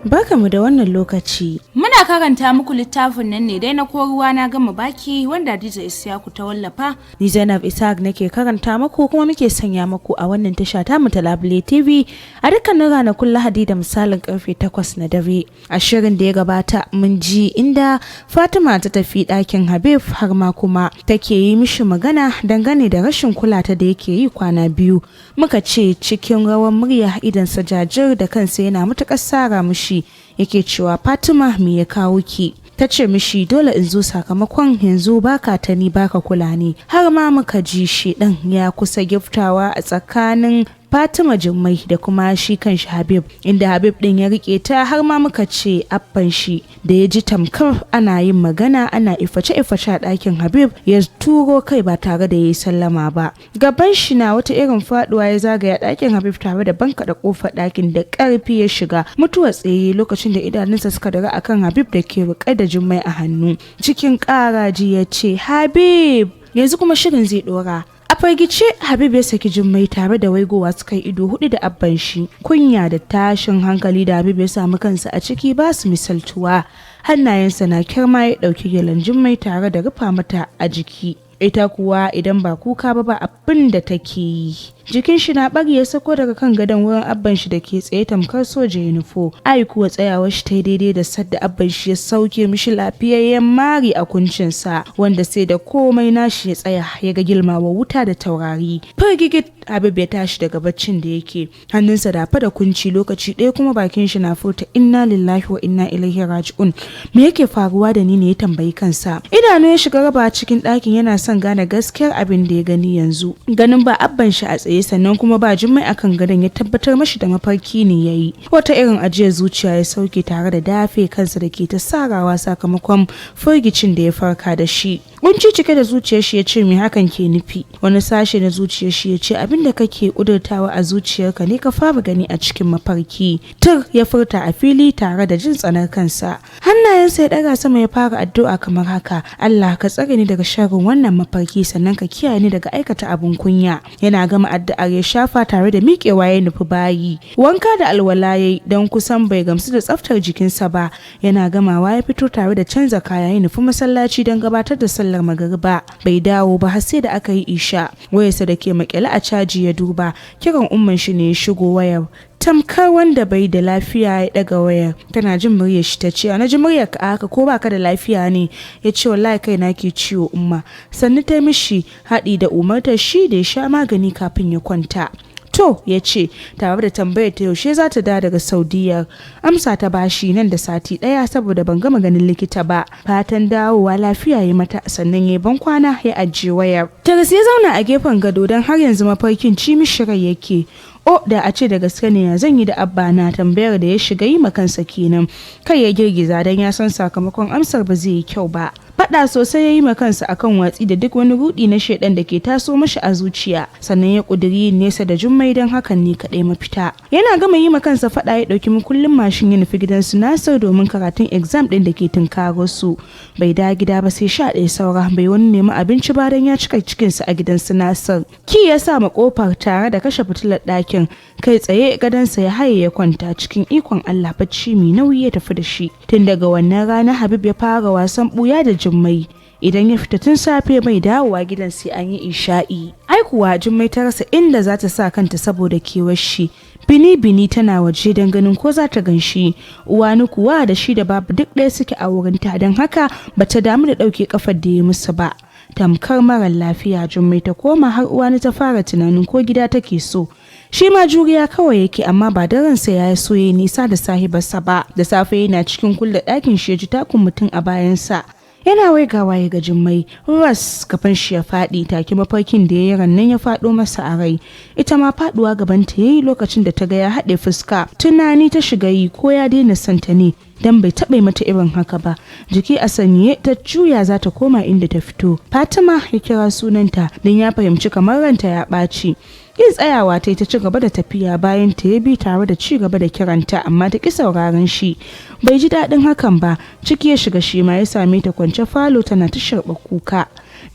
Barkamu da wannan lokaci. Muna karanta muku littafin nan ne dai na Ruwa na gama baki wanda Hadiza Isiyaku ta wallafa. Ni Zainab Ishaq nake karanta muku kuma muke sanya muku a wannan tasha ta mu ta Labari TV a dukkanin ranakun Lahadi da misalin karfe 8 na dare. A shirin da ya gabata mun ji inda Fatima ta tafi ɗakin Habib har ma kuma take yi mishi magana dangane da rashin kula ta da yake yi kwana biyu. Muka ce cikin rawan murya idan sa jajir da kansa yana matuƙar sara mishi yake cewa Fatima me ya kawo ki? Ta ce mishi dole in zo sakamakon yanzu baka ta ni baka kula ni. Har ma muka ji shi ɗan ya kusa giftawa a tsakanin Fatima Jummai da kuma shi kanshi Habib, inda Habib din ya rike ta har ma muka ce abban shi da ya ji tamkar ana yin magana ana iface a ɗakin Habib ya turo kai ba tare da yayi sallama ba. Gaban shi na wata irin faduwa ya zagaya ɗakin Habib tare da banka da kofar ɗakin da ƙarfi ya shiga mutuwa tsaye lokacin da idanunsa suka dara akan Habib da ke riƙe da Jummai a hannu. Cikin ƙaraji ya ce Habib yanzu kuma shirin zai ɗora. A fargice Habib ya saki Jummai tare da waigowa suka yi ido hudu da abban shi. Kunya da tashin hankali da Habib ya samu kansa a ciki ba su misaltuwa. Hannayensa na kirma ya dauki gyalen Jummai tare da rufa mata a jiki. Ita kuwa idan ba kuka ba abin da take yi. Jikin shi na bari ya sako daga kan gadon wurin abban shi da ke tsaye tamkar soja ya nufo. Ai kuwa tsayawar shi ta daidai da sadda abban shi ya sauke mishi lafiyayyen mari a kuncinsa wanda sai da komai nashi ya tsaya ya ga gilmawa wuta da taurari. Firgigit Habib ya tashi daga baccin da yake, hannunsa dafa da kunci lokaci ɗaya kuma bakin shi na furta inna lillahi wa inna ilaihi raji'un. Me yake faruwa da ni ne ya tambayi kansa. Idanu ya shiga raba cikin ɗakin yana son gane gaskiyar abin da ya gani yanzu. Ganin ba abban shi a tsaye sannan kuma ba Jummai akan gadon ya tabbatar mashi da mafarki ne yayi. Wata irin ajiyar zuciya ya sauke tare da dafe kansa da ke ta sarawa sakamakon firgicin da ya farka da shi. Kunci cike da zuciyar shi ya ce me hakan ke nufi. Wani sashe na zuciyar shi ya ce abin da kake kudurtawa a zuciyarka ne ka fara gani a cikin mafarki. Tur ya furta a fili tare da jin tsanar kansa. Hannayensa ya daga sama ya fara addu'a kamar haka. Allah ka tsare ni daga sharrin wannan mafarki sannan ka kiyaye ni daga aikata abun kunya. Yana gama addu'ar ya shafa tare da miƙewa ya nufi bayi. Wanka da alwala yayi don kusan bai gamsu da tsaftar jikinsa ba. Yana gamawa ya fito tare da canza kaya ya nufi masallaci don gabatar da sallar magariba. Bai dawo ba har sai da aka yi isha. Wayarsa da ke makale a caji ya duba. Kiran umman shi ne ya shigo wayar. Tamkar wanda bai da lafiya ya daga wayar. Tana jin muryar shi ta ce na ji muryar ka haka ko baka da lafiya ne? Ya ce wallahi kai na ke ciwo umma. Sannu ta mishi haɗi da umartar shi da ya sha magani kafin ya kwanta. To ya ce tare da tambayar ta yaushe za ta dawo daga Saudiyar. Amsa ta bashi nan da sati ɗaya saboda ban gama ganin likita ba. Fatan dawowa lafiya ya mata sannan ya ban kwana ya ajiye wayar. Taris ya zauna a gefen gado don har yanzu mafarkin ci mishi rai yake. O da a ce da gaske ne ya zan yi da abba na tambayar da ya shiga yi kansa kenan. Kai ya girgiza don ya san sakamakon amsar ba zai yi kyau ba. Faɗa sosai ya yi kansa akan watsi da duk wani rudi na shaidan da ke taso mashi a zuciya. Sannan ya kuduri nesa da Jummai don hakan ne kaɗai mafita. Yana gama yi kansa faɗa ya ɗauki mukullin mashin ya nufi gidan su Nasir domin karatun exam ɗin da ke tunkaro su. Bai da gida ba sai 11 saura bai wani nemi abinci ba don ya cika cikinsa a gidan su Nasir. Ki ya sa ma kofar tare da kashe fitilar ɗakin. Kai tsaye gadansa ya haye ya kwanta cikin ikon Allah bacci mai nauyi ya tafi da shi. Tun daga wannan rana Habib ya fara wasan buya da Jummai. Idan ya fita tun safe mai dawowa gidan sai an yi isha'i. Ai kuwa Jummai ta rasa inda za ta sa kanta saboda kewar shi. Bini tana waje don ganin ko za ta ganshi. Uwani kuwa da shi da babu duk ɗaya suke a wurinta don haka bata damu da ɗauke kafar da ya musu ba. Tamkar marar lafiya Jummai ta koma har uwani ta fara tunanin ko gida take so. Shi ma juriya kawai yake amma ba da ransa ya so ya nisa da sahibarsa ba. Da safe yana cikin kulle ɗakin shi ya ji takun mutum a bayansa. Yana waigawa ya ga Jummai, ras kafan shi ya faɗi take mafarkin da ya yi rannan ya faɗo masa a rai. Ita ma faɗuwa gabanta ya yi lokacin da ta ga ya haɗe fuska. Tunani ta shiga yi ko ya daina santa ne dan bai taɓa mata irin haka ba. Jiki a sanye ta juya za ta koma inda ta fito. Fatima ya kira sunanta don ya fahimci kamar ranta ya ɓaci. Yin tsayawa ta ci gaba da tafiya bayan ta ya bi tare da ci gaba da kiranta amma ta ki sauraron shi. Bai ji daɗin hakan ba, ciki ya shiga shi ma ya same ta kwance falo tana ta sharɓa kuka.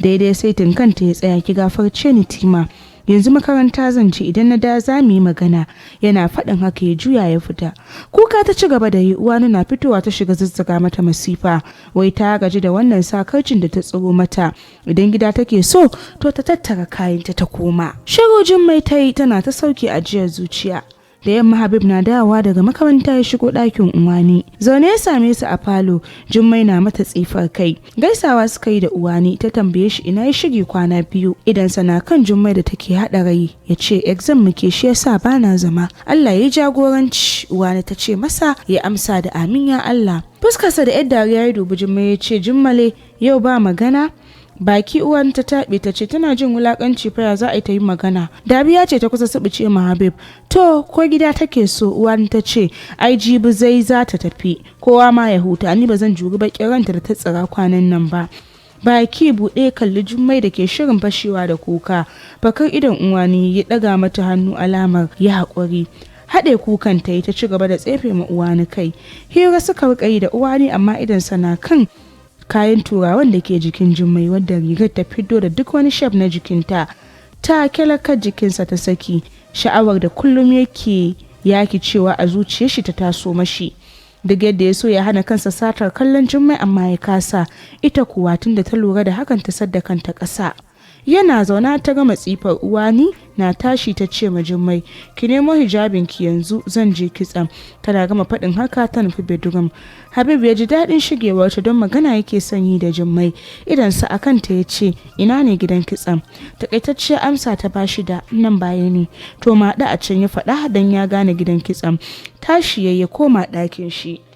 Daidai sai kanta ya tsaya ki gafarce ni Tima. yanzu makaranta zan je, idan na da za mu yi magana. Yana faɗin haka ya juya ya fita. Kuka ta ci gaba da yi, uwani na fitowa ta shiga zazzaga mata masifa, wai ta gaji da wannan sakarcin da ta tsiro mata. Idan gida take so to ta tattara kayanta ta koma. Shiru Jummai ta yi tana ta sauke ajiyar zuciya. Da yamma Habib na dawowa daga makaranta ya shigo ɗakin uwani. Zaune ya same su a falo, Jummai na mata tsifar kai. Gaisawa suka yi da uwani, ta tambaye shi ina ya shige kwana biyu. Idan sana kan Jummai da take haɗa rai, ya ce exam muke shi yasa bana zama. Allah ya jagoranci. Uwani ta ce masa ya amsa da amin ya Allah. Fuskarsa da yadda dariya ya dubi Jummai ya ce Jummale yau ba magana. Baki uwan ta taɓe ta ce tana jin wulakanci fa ya za a yi ta yi magana. Dariya ce ta kusa subuce ma Habib. To ko gida take so, uwan ta ce ai jibi zai za ta tafi. Kowa ma ya huta, ni ba zan juri bakin ranta da ta tsira kwanan nan ba. Baki buɗe kalli Jummai da ke shirin fashewa da kuka. Bakar idon uwani ya ɗaga mata hannu alamar ya haƙuri. Haɗe kukan ta yi ta ci gaba da tsefe ma uwani kai. Hira suka riƙa yi da uwani amma idan sana kan kayan turawan da ke jikin Jummai, wadda rigar ta fito da duk wani shaf na jikinta. Ta kyalakar jikinsa ta saki, sha'awar da kullum yake yaki cewa a zuciyar shi ta taso mashi. Duk yadda ya so ya hana kansa satar kallon Jummai amma ya kasa, ita kuwa tun da ta lura da hakan ta sadda kanta ƙasa. Yana zauna ta gama tsifar uwani na tashi ta ce ma Jummai ki nemo hijabin ki yanzu zan je kitsan. Tana gama faɗin haka ta nufi bedroom. Habib ya ji daɗin shigewar ta don magana yake son yi da Jummai. Idan sa akan ta ya ce ina ne gidan kitsan. Takaitacciyar amsa ta bashi da nan baya ne. To ma a can ya faɗa dan ya gane gidan kitsan. Tashi ya koma ɗakin shi.